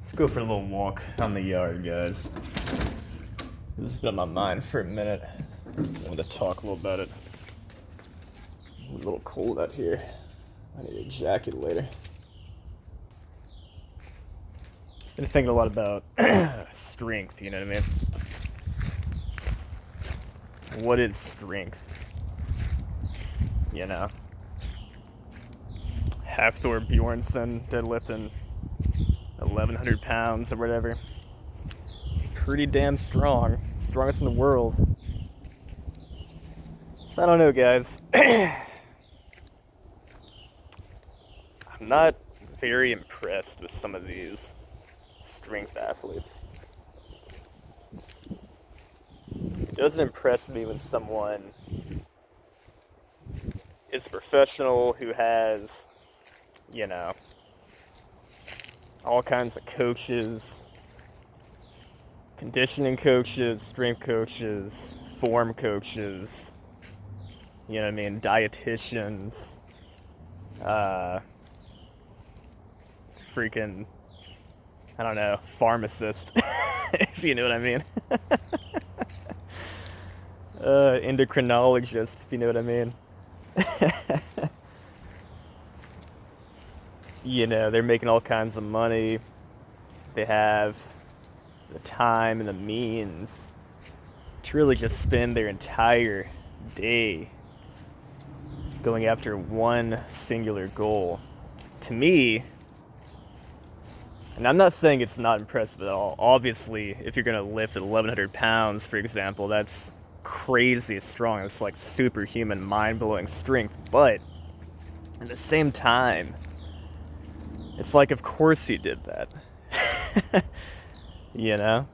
Let's go for a little walk on the yard, guys. This has been on my mind for a minute. I wanted to talk a little about it. It's a little cold out here. I need a jacket later. Been thinking a lot about strength, you know what I mean? What is strength? You know? Hafthor Bjornsson deadlifting 1,100 pounds or whatever. Pretty damn strong. Strongest in the world. I don't know, guys. I'm not very impressed with some of these strength athletes. It doesn't impress me when someone is a professional who has, you know, all kinds of coaches, conditioning coaches, strength coaches, form coaches, you know what I mean, dietitians, freaking, I don't know, pharmacist, if you know what I mean. Endocrinologist, if you know what I mean. You know, they're making all kinds of money. They have the time and the means to really just spend their entire day going after one singular goal. To me, and I'm not saying it's not impressive at all. Obviously, if you're going to lift at 1,100 pounds, for example, that's crazy strong. It's like superhuman, mind-blowing strength. But at the same time, it's like, of course he did that. You know?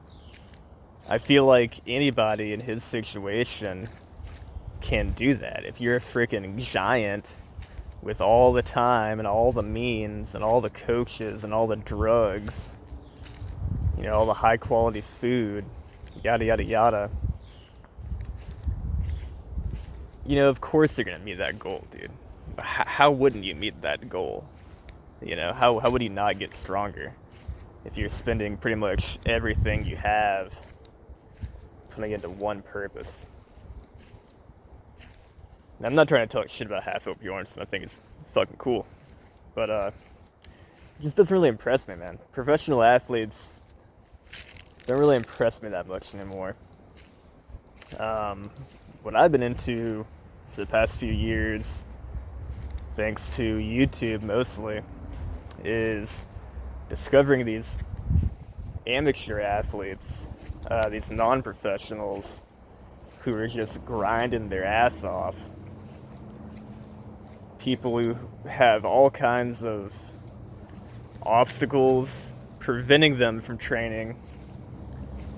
I feel like anybody in his situation can do that. If you're a freaking giant with all the time and all the means and all the coaches and all the drugs, you know, all the high quality food, yada yada yada, you know, of course you're gonna meet that goal, dude. How wouldn't you meet that goal? You know, how would you not get stronger if you're spending pretty much everything you have putting it into one purpose? And I'm not trying to talk shit about Hafthor Bjornsson. I think it's fucking cool, but it just doesn't really impress me, man. Professional athletes don't really impress me that much anymore. What I've been into for the past few years, thanks to YouTube mostly, is discovering these amateur athletes, these non-professionals who are just grinding their ass off. People who have all kinds of obstacles preventing them from training,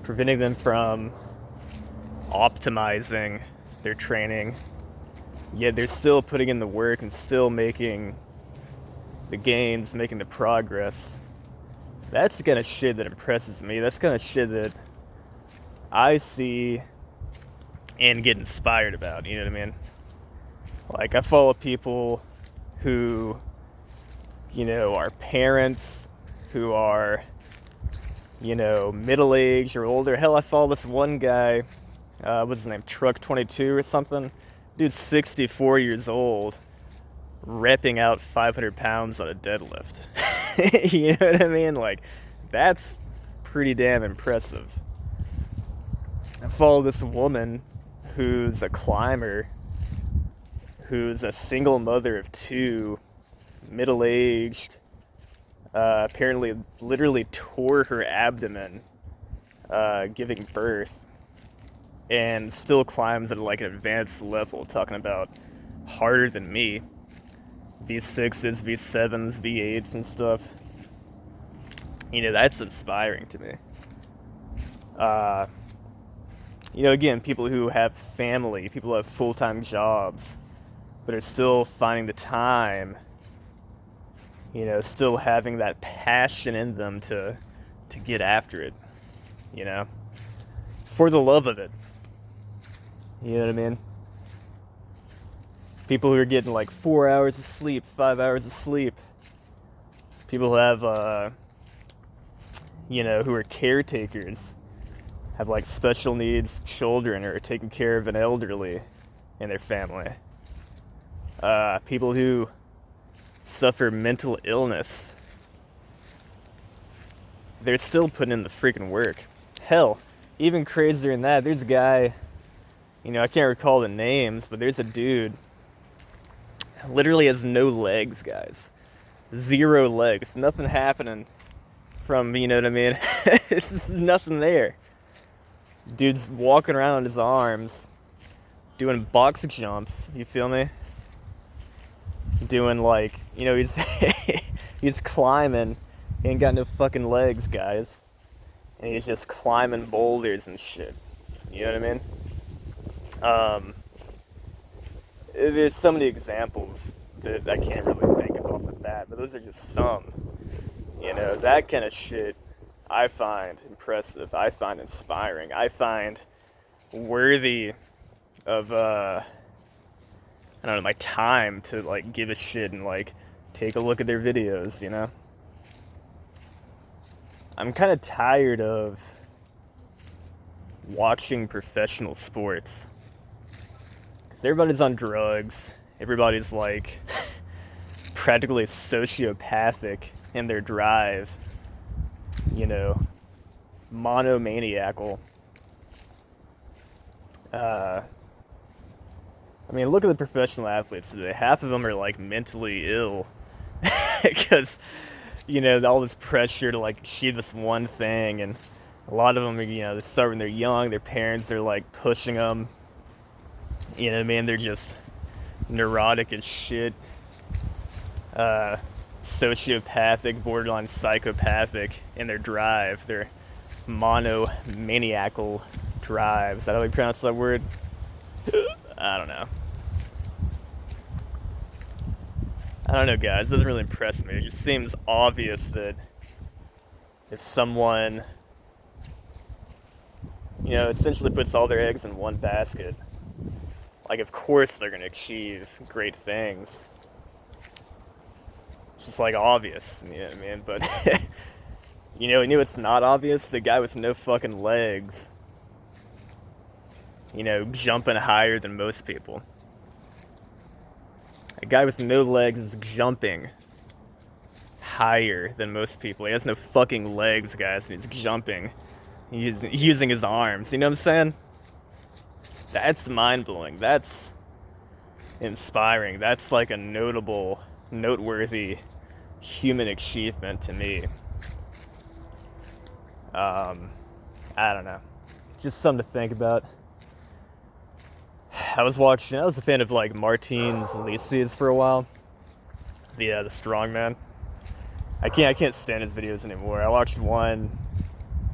preventing them from optimizing their training, yet they're still putting in the work and still making the gains, making the progress. That's the kind of shit that impresses me. That's the kind of shit that I see and get inspired about, you know what I mean? Like, I follow people who, you know, are parents, who are, you know, middle-aged or older. Hell, I follow this one guy, what's his name, Truck22 or something? Dude's 64 years old, repping out 500 pounds on a deadlift. You know what I mean? Like, that's pretty damn impressive. I follow this woman who's a climber, who's a single mother of two, middle-aged, apparently literally tore her abdomen giving birth, and still climbs at like an advanced level, talking about harder than me. V6s, V7s, V8s and stuff. You know, that's inspiring to me. You know, again, people who have family, people who have full-time jobs, but are still finding the time, you know, still having that passion in them to get after it, you know, for the love of it. You know what I mean? People who are getting like 4 hours of sleep, 5 hours of sleep. People who have, you know, who are caretakers, have like special needs children or are taking care of an elderly in their family. People who suffer mental illness, they're still putting in the freaking work. Hell, even crazier than that, there's a guy, you know, I can't recall the names, but there's a dude literally has no legs, guys. 0 legs. Nothing happening from, you know what I mean? It's just nothing there. Dude's walking around on his arms, doing box jumps, you feel me? Doing like, you know, he's he's climbing. He ain't got no fucking legs, guys. And he's just climbing boulders and shit. You know what I mean? There's so many examples that I can't really think of off the bat, but those are just some. You know, that kind of shit I find impressive, I find inspiring, I find worthy of, I don't know, my time to, like, give a shit and, like, take a look at their videos, you know? I'm kind of tired of watching professional sports. Because everybody's on drugs, everybody's, like, practically sociopathic in their drive, you know, monomaniacal. I mean, look at the professional athletes today. Half of them are, like, mentally ill because, you know, all this pressure to, like, achieve this one thing, and a lot of them, you know, they start when they're young, their parents are, like, pushing them, you know what I mean, they're just neurotic as shit, sociopathic, borderline psychopathic in their drive, their monomaniacal drive. Is that how we pronounce that word? I don't know. I don't know, guys. It doesn't really impress me. It just seems obvious that if someone, you know, essentially puts all their eggs in one basket, like, of course they're going to achieve great things. It's just, like, obvious, you know what I mean? But, you know it's not obvious? The guy with no fucking legs, you know, jumping higher than most people. A guy with no legs is jumping higher than most people. He has no fucking legs, guys, and he's jumping. He's using his arms. You know what I'm saying? That's mind-blowing. That's inspiring. That's like a noteworthy human achievement to me. I don't know. Just something to think about. I was a fan of, like, Martins Licis for a while. The strongman. I can't stand his videos anymore. I watched one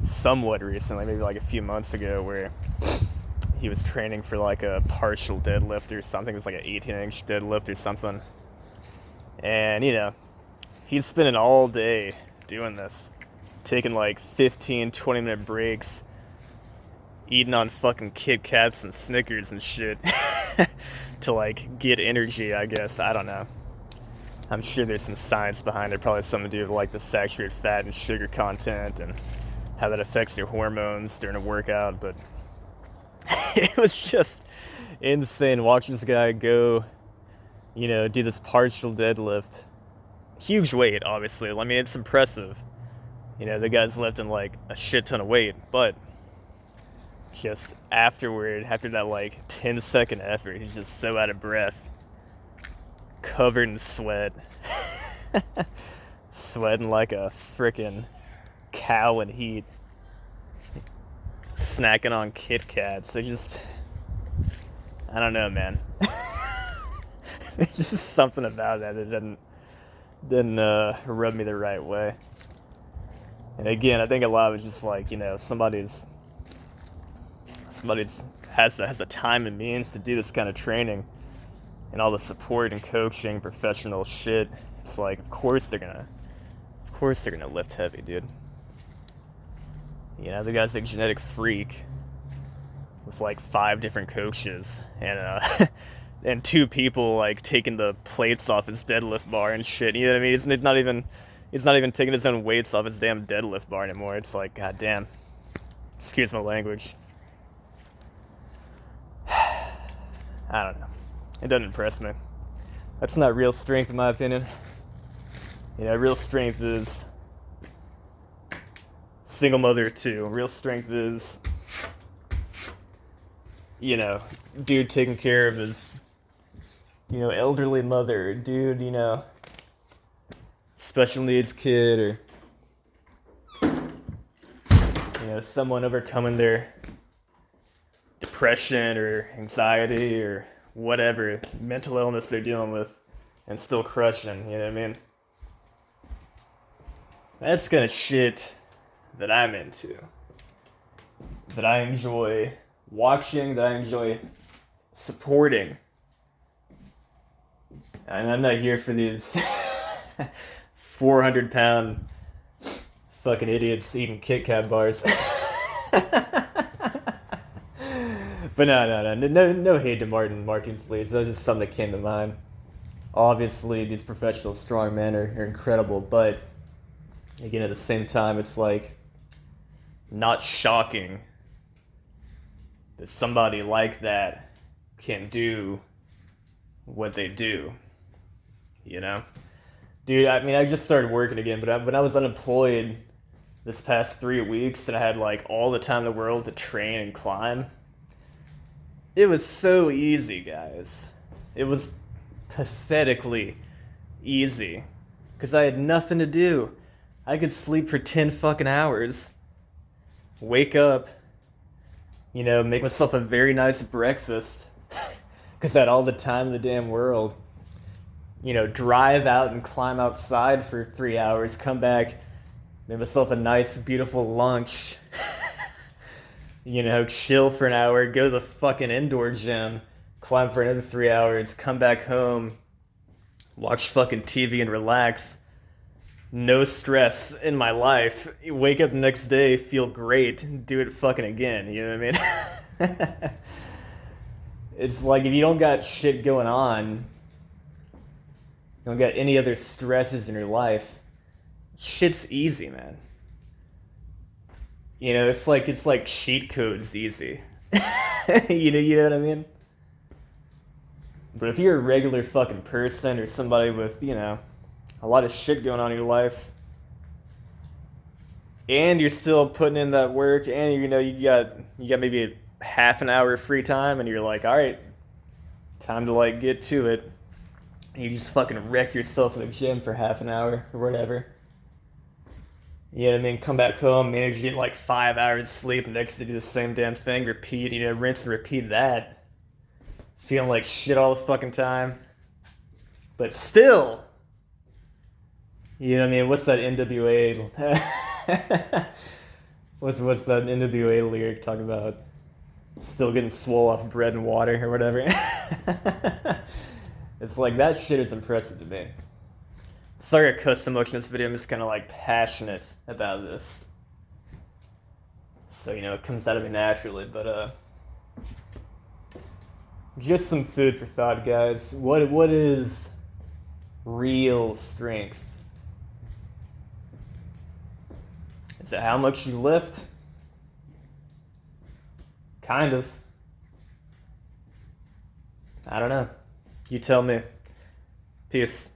somewhat recently, maybe like a few months ago, where he was training for like a partial deadlift or something. It was like an 18-inch deadlift or something. And, you know, he's spending all day doing this, taking like 15, 20-minute breaks, eating on fucking Kit Kats and Snickers and shit to, like, get energy, I guess. I don't know. I'm sure there's some science behind it. Probably something to do with, like, the saturated fat and sugar content and how that affects your hormones during a workout. But it was just insane watching this guy go, you know, do this partial deadlift. Huge weight, obviously. I mean, it's impressive. You know, the guy's lifting, like, a shit ton of weight, but just after that, like, 10-second effort, he's just so out of breath, covered in sweat, sweating like a frickin' cow in heat, snacking on Kit Kats. I don't know, man. There's just something about that didn't rub me the right way. And again, I think a lot of it's just like, you know, somebody's has the time and means to do this kind of training and all the support and coaching, professional shit. It's like, of course they're gonna lift heavy, dude. You know, the guy's a genetic freak with like 5 different coaches and and 2 people like taking the plates off his deadlift bar and shit. You know what I mean? He's not even, He's not even taking his own weights off his damn deadlift bar anymore. It's like, god damn. Excuse my language. I don't know. It doesn't impress me. That's not real strength, in my opinion. You know, real strength is single mother of two. Real strength is, you know, dude taking care of his, you know, elderly mother. Dude, you know, special needs kid, or, you know, someone overcoming their depression or anxiety or whatever mental illness they're dealing with and still crushing, you know what I mean? That's kind of shit that I'm into, that I enjoy watching, that I enjoy supporting. And I'm not here for these 400-pound fucking idiots eating Kit Kat bars. But no hate to Martin Martinez. That was just something that came to mind. Obviously, these professional strongmen are incredible, but again, at the same time, it's like not shocking that somebody like that can do what they do. You know, dude. I mean, I just started working again, but when I was unemployed this past 3 weeks, and I had like all the time in the world to train and climb. It was so easy, guys. It was pathetically easy. Because I had nothing to do. I could sleep for 10 fucking hours. Wake up. You know, make myself a very nice breakfast. Because I had all the time in the damn world. You know, drive out and climb outside for 3 hours. Come back. Make myself a nice, beautiful lunch. You know, chill for an hour, go to the fucking indoor gym, climb for another 3 hours, come back home, watch fucking TV and relax. No stress in my life. Wake up the next day, feel great, do it fucking again, you know what I mean? It's like if you don't got shit going on, you don't got any other stresses in your life, shit's easy, man. You know, it's like cheat codes easy. You know what I mean? But if you're a regular fucking person or somebody with, you know, a lot of shit going on in your life, and you're still putting in that work, and you know you got maybe a half an hour of free time, and you're like, all right, time to like get to it. And you just fucking wreck yourself in the gym for half an hour or whatever. You know what I mean? Come back home, manage to get like 5 hours sleep, next to do the same damn thing, repeat, you know, rinse and repeat that. Feeling like shit all the fucking time. But still, you know what I mean? What's that NWA? what's that NWA lyric talking about? Still getting swole off bread and water or whatever. It's like that shit is impressive to me. Sorry I cussed so much in this video, I'm just kind of like passionate about this. So, you know, it comes out of me naturally, but just some food for thought, guys. What is real strength? Is it how much you lift? Kind of. I don't know. You tell me. Peace.